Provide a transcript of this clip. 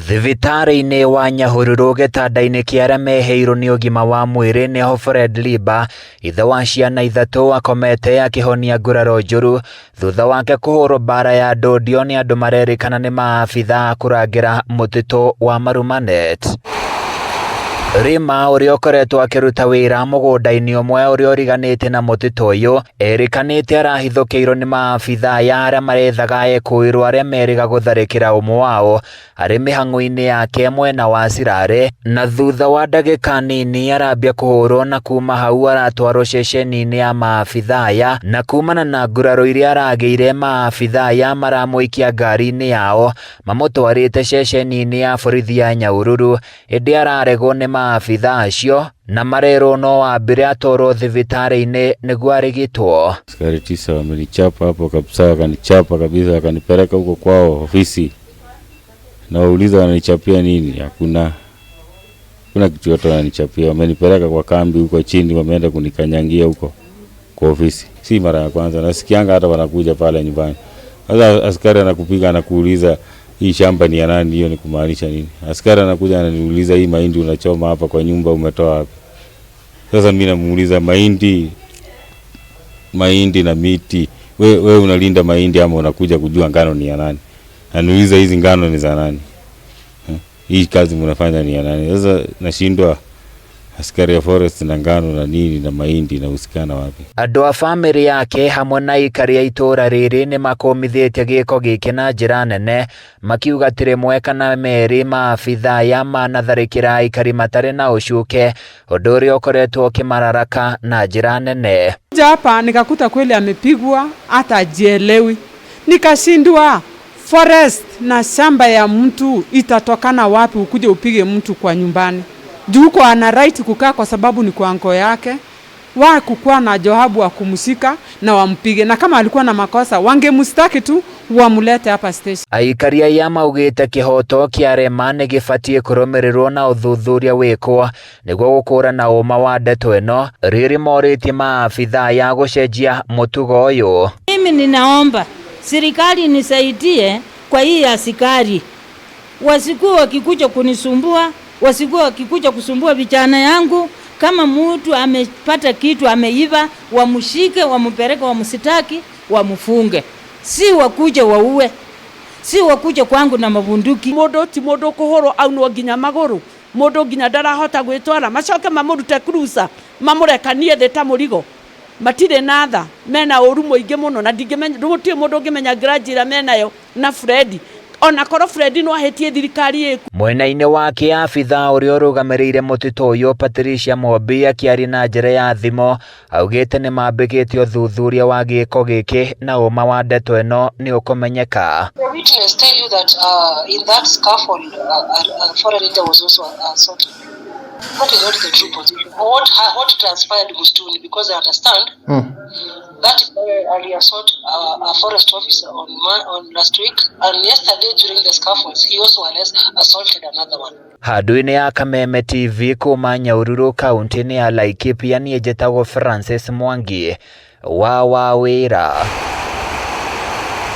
Thibitarĩ-inĩ wa NYAHURURU gĩtanda-inĩ kĩa arĩa meheirwo nĩ ũgima wa mwĩrĩ nĩho Fred LIMBA, ithe wa ciana ithatũ, akomete akĩhonia nguraro njũru thutha wake kũhũrwo mbara ya ndũndio nĩ andũ marerĩkana nĩ maabithaa kũrangĩra mũtitũ wa Marmanet. Rima ũrĩa ũkoretwo akĩruta wĩra mũgũnda-inĩ ũmwe ũrĩa ũriganĩte na mũtitũ ũyũ, erĩkanĩte arahithũkĩirwo nĩ maabithaa ya arĩa marethaga ekũĩrwo arĩa meriga gũtharĩkĩra ũmwe wao arĩ mĩhang'o-inĩ yake mwena wa SALALE, na thutha wa ndagĩka nini arambia kũhũrwo na kuma hau aratwarwo ceceni-inĩ ya maabithaa aya, na kumana na nguraro iria aragĩire maabithaa aya maramũikia ngari-inĩ yao mamũtwarĩte ceceni-inĩ ya borithi ya NYAHURURU, ĩndĩ araregwo nĩ maabithaa acio na marerwo no ambire atwarwo thibitarĩ-inĩ nĩguo arigitwo. Askari 9 wamenichapa hapo kabisa, wakanichapa kabisa, wakanipeleka huko kwao ofisi. Na wauliza wananichapia nini? Hakuna kitu yote wananichapia. Wamenipeleka kwa kambi huko chini, wameenda kunikanyangia huko kwa ofisi. Si mara ya kwanza, nasikianga hata wanakuja pale nyumbani. Sasa askari anakupiga anakuuliza hii shamba ni ya nani, hiyo ni kumaanisha nini? Askari anakuja ananiuliza hii mahindi unachoma hapa kwa nyumba umetoa wapi? Sasa mimi namuuliza mahindi na miti. Wewe unalinda mahindi ama unakuja kujua ngano ni ya nani? Anauliza hizi ngano ni za nani? Hii kazi mnafanya ni ya nani? Sasa nashindwa askari ya forest na ngano na nini na mahindi na usikana wapi? Andũ a bamĩrĩ yake hamwe na aikari a itũũra rĩrĩ nĩ makomithĩtie gĩko gĩkĩ na njĩra nene, makiuga atĩ rĩmwe kana merĩ maabithaa aya manatharĩkĩra aikari matarĩ na ũcuke, ũndũ ũrĩa ũkoretwo ũkĩmararaka na njĩra nene. Hapa nikakuta kweli amepigwa hata hajielewi. Nikashindwa forest na shamba ya mtu itatokana wapi ukuje upige mtu kwa nyumbani? Juko ana right kukaa kwa sababu ni kwa anko yake. Wa kukua na johabu wa kumshika na wampige, na kama alikuwa na makosa wangemstaki tu wamulete hapa station. Aikari aya maugĩte kĩhoto kĩa rema nĩ gĩbatiĩ kũrũmĩrĩrwo na ũthuthuria wĩkwo nĩguo gũkũrana ũma wa ndeto ĩno, rĩrĩ morĩtie maabithaa ya gũcenjia mũtugo ũyũ. Mimi ninaomba serikali nisaidie kwa hii askari, wasikuwa wakikuja kunisumbua, wasikuwa wakikuja kusumbua vijana yangu. Kama mtu amepata kitu ameiva, wamshike, wampeleke, wamsitaki, wamfunge. Si wakuja waue, si wakuja kwangu na mabunduki. Modo ti modo kuhoro au no ginya maguru, modo ginya ndarahota gwitwara, macoke mamurute cruiser, mamurekanie theta murigo. Matire natha mena ũru mũingĩ mũno, na ndingĩmenya gũtirĩ mũndũ ũngĩmenya grajira menayo na Fred. Ona korwo Fred no ahetie thirikari ĩku. Mwena-inĩ wake abithaa ũrĩa ũrũgamĩrĩire mũtitũ ũyũ Patricia Mombi akĩaria na njĩra ya thimo augĩte nĩ mambĩkĩte ũthuthuria wa gĩko gĩkĩ na ũma wa ndeto ĩno nĩ ũkũmenyeka. The witness tell you that in that scaffold foreign leader was also assaulted. That is not the true position. What transpired was true, because I understand that earlier assault a forest officer on last week, and yesterday during the scaffolds he also assaulted another one. Handũ-inĩ ya Kameme TV kuma NYAHURURU kaunti-inĩ ya LAIKIPIA, niĩ njĩtagwo Francis Mwangi wa wĩra.